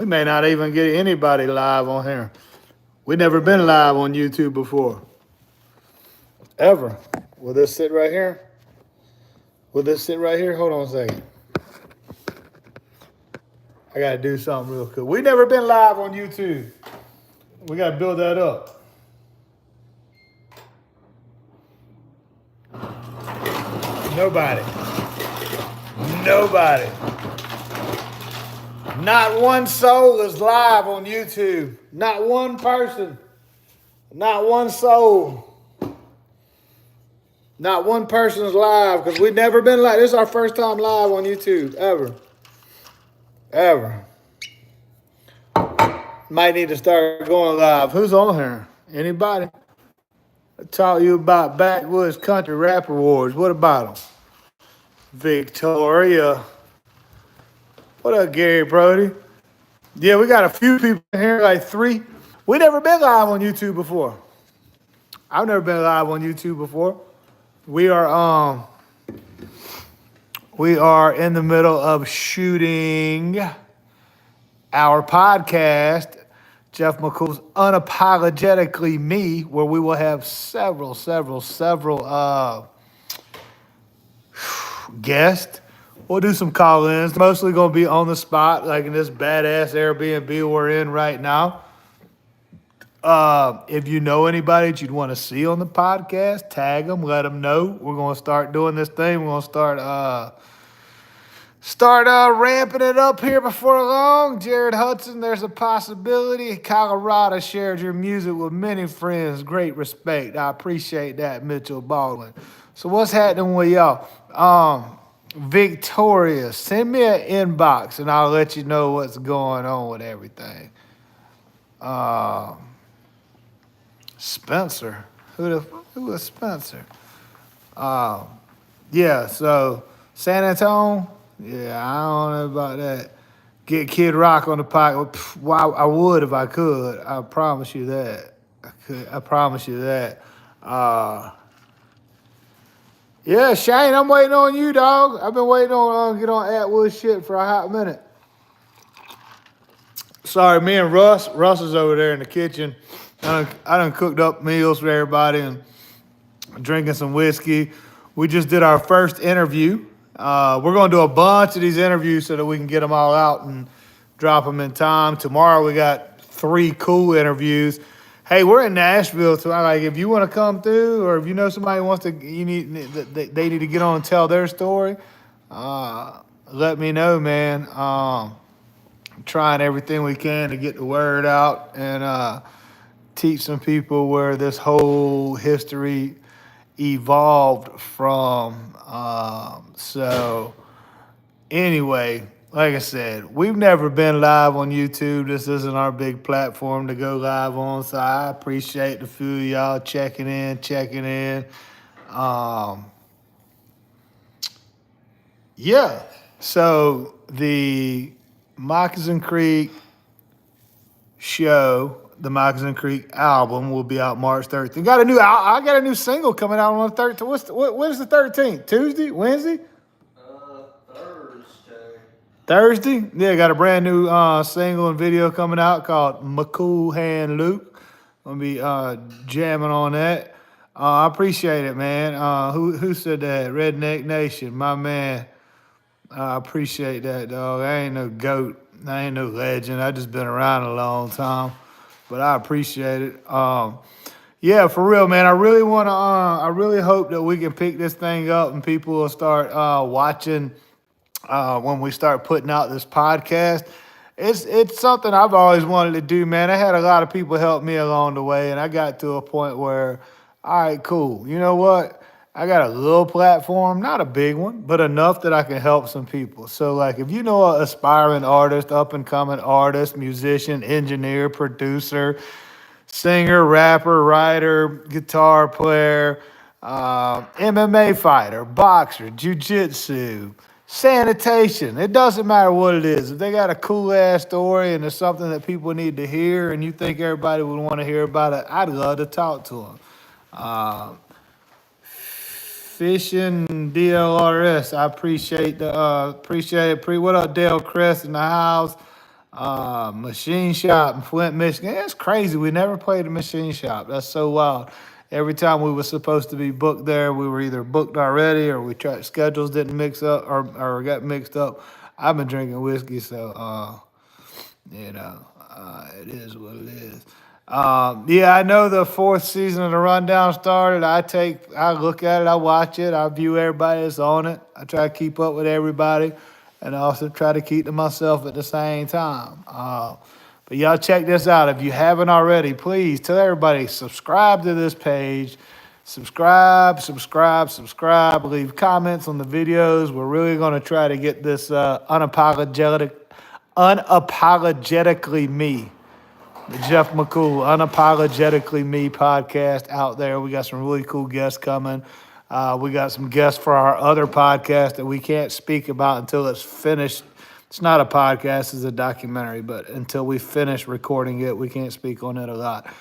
We may not even get anybody live on here. We never been live on YouTube before. Ever. Will this sit right here? Will this sit right here? Hold on a second. I gotta do something real quick. We never been live on YouTube. We gotta build that up. Nobody. Nobody. Not one soul is live on YouTube. Not one person. Not one soul. Not one person is live because we've never been live. This is our first time live on YouTube, ever. Ever. Might need to start going live. Who's on here? Anybody? I taught you about Backwoods Country Rap Awards. What about them? Victoria. What up, Gary Brody? Yeah, we got a few people in here, like 3. We never been live on YouTube before. I've never been live on YouTube before. We are in the middle of shooting our podcast, Jeff McCool's Unapologetically Me, where we will have several guests. We'll do some call-ins, mostly going to be on the spot, like in this badass Airbnb we're in right now. If you know anybody that you'd want to see on the podcast, tag them, let them know. We're going to start doing this thing. We're going to start ramping it up here before long. Jared Hudson, there's a possibility. Colorado shared your music with many friends. Great respect. I appreciate that, Mitchell Baldwin. So what's happening with y'all? Victoria, send me an inbox and I'll let you know what's going on with everything. Spencer, who is Spencer? Yeah, so San Antonio, yeah, I don't know about that. Get Kid Rock on the podcast. Well, I would if I could. I promise you that. I promise you that. Yeah, Shane, I'm waiting on you, dog. I've been waiting on get on Atwood shit for a hot minute. Sorry, me and Russ is over there in the kitchen. I done cooked up meals for everybody and drinking some whiskey. We just did our first interview. We're going to do a bunch of these interviews so that we can get them all out and drop them in time. Tomorrow we got 3 cool interviews. Hey, we're in Nashville, so like if you want to come through, or if you know somebody wants to, they need to get on and tell their story. Let me know, man. Trying everything we can to get the word out and teach some people where this whole history evolved from. So anyway, like I said, we've never been live on YouTube. This isn't our big platform to go live on, so I appreciate the few of y'all checking in. Yeah, so the Moccasin Creek show, the Moccasin Creek album will be out March 13th. I got a new single coming out on the 13th. What is the 13th? Tuesday? Wednesday? Thursday? Yeah, got a brand new single and video coming out called McCool Hand Luke. Gonna be jamming on that. I appreciate it, man. Who said that? Redneck Nation, my man. I appreciate that, dog. I ain't no goat. I ain't no legend. I just been around a long time, but I appreciate it. Yeah, for real, man. I really want to. I really hope that we can pick this thing up and people will start watching when we start putting out this podcast. It's something I've always wanted to do, man. I had a lot of people help me along the way, and I got to a point where, all right, cool. You know what? I got a little platform, not a big one, but enough that I can help some people. So, like, if you know an aspiring artist, up-and-coming artist, musician, engineer, producer, singer, rapper, writer, guitar player, MMA fighter, boxer, jiu-jitsu, sanitation. It doesn't matter what it is. If they got a cool-ass story and it's something that people need to hear and you think everybody would want to hear about it, I'd love to talk to them. Fishing DLRS, I appreciate it. What up, Dale Crest in the house? Machine Shop in Flint, Michigan. It's crazy. We never played a Machine Shop. That's so wild. Every time we were supposed to be booked there, we were either booked already or we tried schedules didn't mix up or got mixed up. I've been drinking whiskey, so it is what it is. Yeah, I know the fourth season of the Rundown started. I look at it, I watch it, I view everybody that's on it. I try to keep up with everybody, and I also try to keep to myself at the same time. But y'all check this out. If you haven't already, please tell everybody, subscribe to this page. Subscribe. Leave comments on the videos. We're really going to try to get this unapologetically me, the Jeff McCool Unapologetically Me podcast out there. We got some really cool guests coming. We got some guests for our other podcast that we can't speak about until it's finished. It's not a podcast, it's a documentary, but until we finish recording it, we can't speak on it a lot.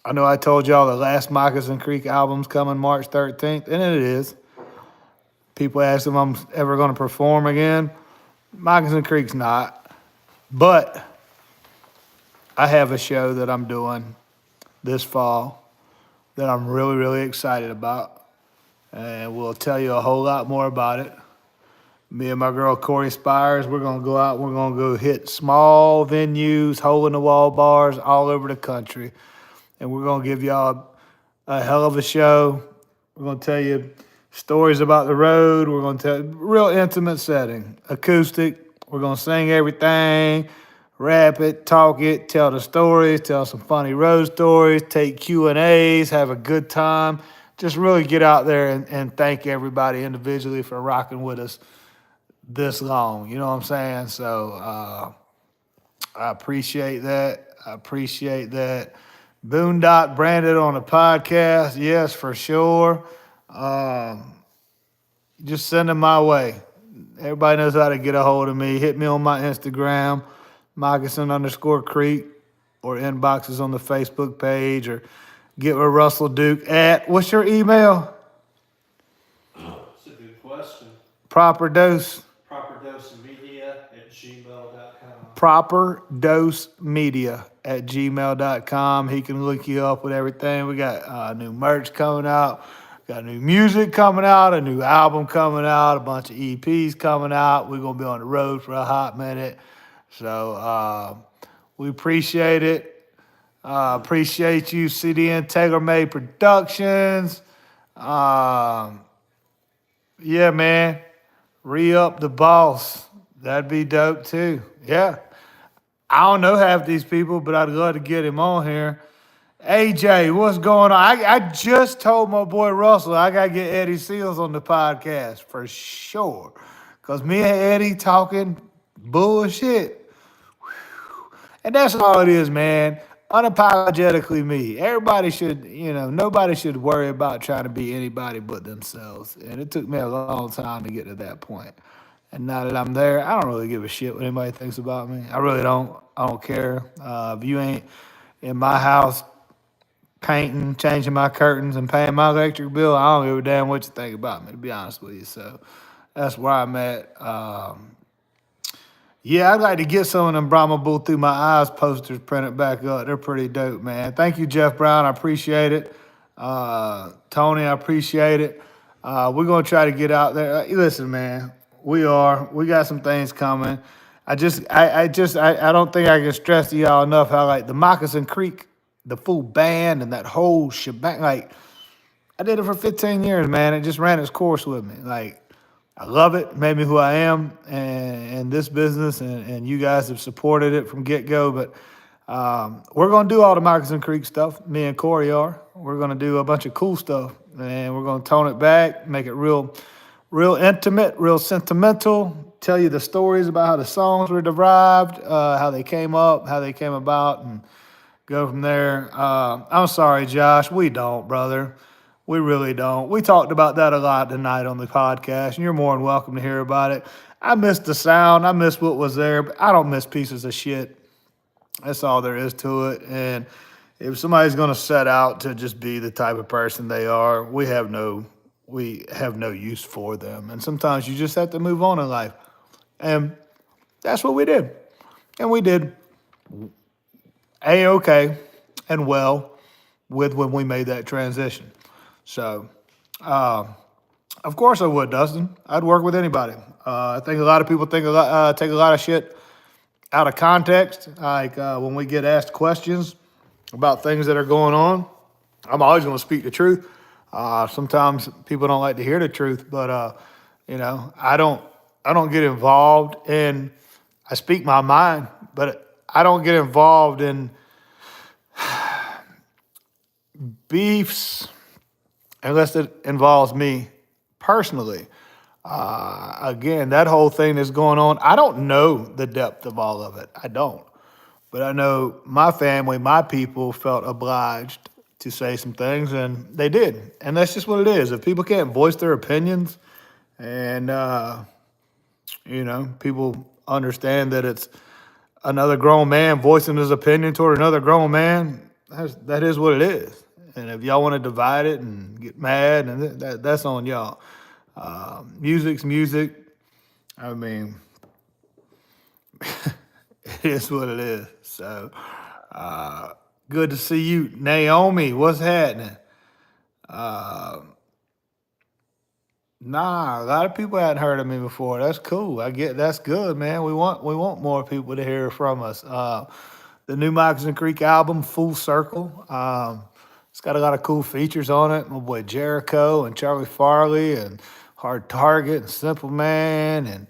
I know I told y'all the last Moccasin Creek album's coming March 13th, and it is. People ask if I'm ever going to perform again. Moccasin Creek's not. But I have a show that I'm doing this fall that I'm really, really excited about. And we'll tell you a whole lot more about it. Me and my girl Corey Spires, we're going to go out. We're going to go hit small venues, hole-in-the-wall bars all over the country. And we're going to give y'all a hell of a show. We're going to tell you stories about the road. We're going to tell real intimate setting, acoustic. We're going to sing everything, rap it, talk it, tell the stories, tell some funny road stories, take Q&As, have a good time. Just really get out there and thank everybody individually for rocking with us this long. You know what I'm saying? So I appreciate that. Boondock branded on a podcast. Yes, for sure. Just send them my way. Everybody knows how to get a hold of me. Hit me on my Instagram, Moccasin_Creek, or inboxes on the Facebook page, or get with Russell Duke at, what's your email? That's a good question. Proper Dose. properdosemedia@gmail.com. He can look you up with everything. We got new merch coming out, got new music coming out, a new album coming out, a bunch of EPs coming out. We're going to be on the road for a hot minute. So we appreciate it. Appreciate you, CD Integra Made Productions. Yeah, man. Re-up the boss. That'd be dope too. Yeah. I don't know half these people, but I'd love to get him on here. AJ, what's going on? I just told my boy Russell I got to get Eddie Seals on the podcast for sure. Because me and Eddie talking bullshit. And that's all it is, man. Unapologetically me. Everybody should, nobody should worry about trying to be anybody but themselves. And it took me a long time to get to that point. And now that I'm there, I don't really give a shit what anybody thinks about me. I really don't. I don't care. If you ain't in my house painting, changing my curtains, and paying my electric bill, I don't give a damn what you think about me, to be honest with you. So that's where I'm at. Yeah, I'd like to get some of them Brahma Bull Through My Eyes posters printed back up. They're pretty dope, man. Thank you, Jeff Brown. I appreciate it. Tony, I appreciate it. We're going to try to get out there. Listen, man. We got some things coming. I don't think I can stress to y'all enough how, like, the Moccasin Creek, the full band and that whole shebang, like, I did it for 15 years, man. It just ran its course with me. Like, I love it. Made me who I am and this business, and you guys have supported it from get-go. But we're going to do all the Moccasin Creek stuff. Me and Corey are. We're going to do a bunch of cool stuff, and we're going to tone it back, make it real intimate, real sentimental, tell you the stories about how the songs were derived, how they came up, how they came about, and go from there. I'm sorry, Josh. We don't, brother. We really don't. We talked about that a lot tonight on the podcast, and you're more than welcome to hear about it. I miss the sound. I miss what was there, but I don't miss pieces of shit. That's all there is to it. And if somebody's going to set out to just be the type of person they are, we have no use for them. And sometimes you just have to move on in life. And that's what we did. And we did A-okay and well with when we made that transition. So, of course I would, Dustin. I'd work with anybody. I think a lot of people take a lot of shit out of context. Like when we get asked questions about things that are going on, I'm always going to speak the truth. Sometimes people don't like to hear the truth, but I don't get involved in. I speak my mind, but I don't get involved in beefs unless it involves me personally. Again, that whole thing that's going on, I don't know the depth of all of it. I don't. But I know my family, my people felt obliged to say some things, and they did. And that's just what it is. If people can't voice their opinions and, people understand that it's another grown man voicing his opinion toward another grown man, that is what it is. And if y'all want to divide it and get mad, and that's on y'all. Music's music. I mean, it is what it is. So, good to see you, Naomi. What's happening? Nah, a lot of people hadn't heard of me before. That's cool. That's good, man. We want more people to hear from us. The new Moccasin Creek album, Full Circle. It's got a lot of cool features on it. My boy Jericho and Charlie Farley and Hard Target and Simple Man and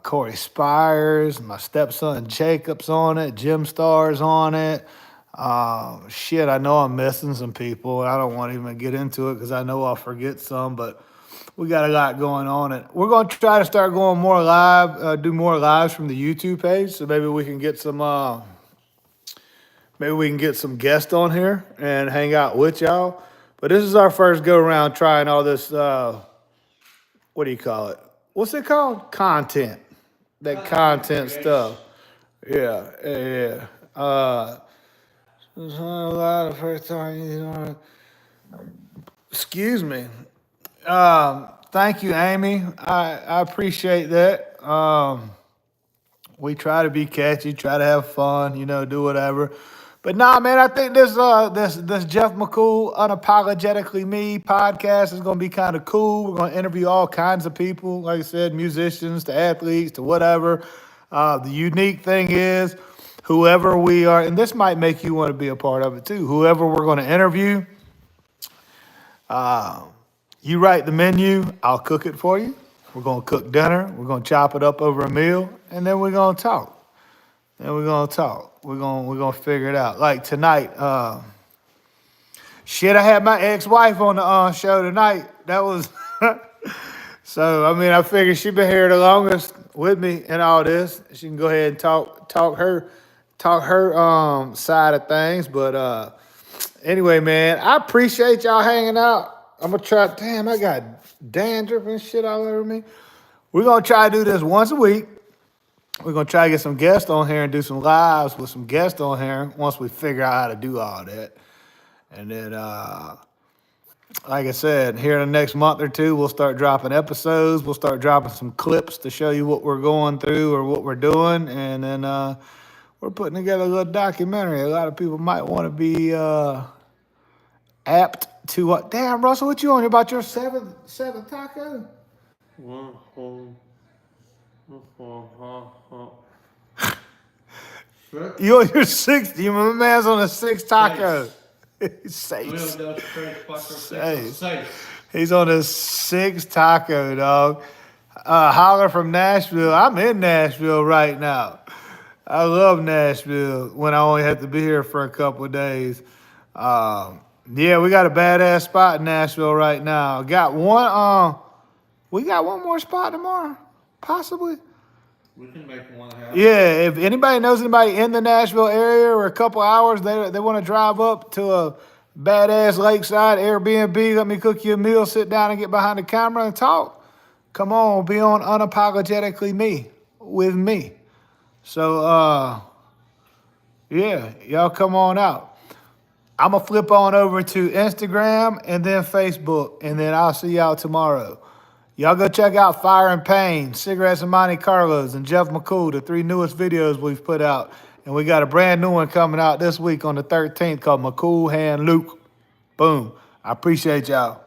Corey Spires. My stepson Jacob's on it. Jim Star's on it. Shit, I know I'm missing some people. I don't want to even get into it because I know I'll forget some, but we got a lot going on. And we're going to try to start going more live, do more lives from the YouTube page. So maybe we can get some guests on here and hang out with y'all. But this is our first go around trying all this, what do you call it? What's it called? Content. That content stuff. Yeah. A lot of first time, excuse me. Thank you, Amy. I appreciate that. We try to be catchy, try to have fun, do whatever. But nah, man, I think this Jeff McCool Unapologetically Me podcast is gonna be kind of cool. We're gonna interview all kinds of people, like I said, musicians to athletes to whatever. The unique thing is, whoever we are, and this might make you want to be a part of it too. Whoever we're going to interview, you write the menu, I'll cook it for you. We're going to cook dinner. We're going to chop it up over a meal, and then we're going to talk. We're going to figure it out. Like tonight, I had my ex-wife on the show tonight. That was so. I mean, I figured she's been here the longest with me and all this. She can go ahead and talk her side of things. But anyway, man, I appreciate y'all hanging out. I'm gonna try. Damn, I got dandruff and shit all over me. We're gonna try to do this once a week. We're gonna try to get some guests on here and do some lives with some guests on here once we figure out how to do all that. And then, like I said, here in the next month or two, we'll start dropping episodes. We'll start dropping some clips to show you what we're going through or what we're doing. And then we're putting together a little documentary. A lot of people might want to be apt to. Damn, Russell, what you on about your seventh taco? You on your sixth? My man's on a sixth taco. Six. He's on his sixth taco, dog. Holler from Nashville. I'm in Nashville right now. I love Nashville when I only have to be here for a couple of days. Yeah, we got a badass spot in Nashville right now. Got one. We got one more spot tomorrow, possibly. We can make one happen. Yeah, if anybody knows anybody in the Nashville area or a couple hours, they want to drive up to a badass lakeside Airbnb, let me cook you a meal, sit down and get behind the camera and talk. Come on, be on Unapologetically Me with me. So, yeah, y'all come on out. I'm going to flip on over to Instagram and then Facebook, and then I'll see y'all tomorrow. Y'all go check out Fire and Pain, Cigarettes and Monte Carlos, and Jeff McCool, the 3 newest videos we've put out. And we got a brand new one coming out this week on the 13th called McCool Hand Luke. Boom. I appreciate y'all.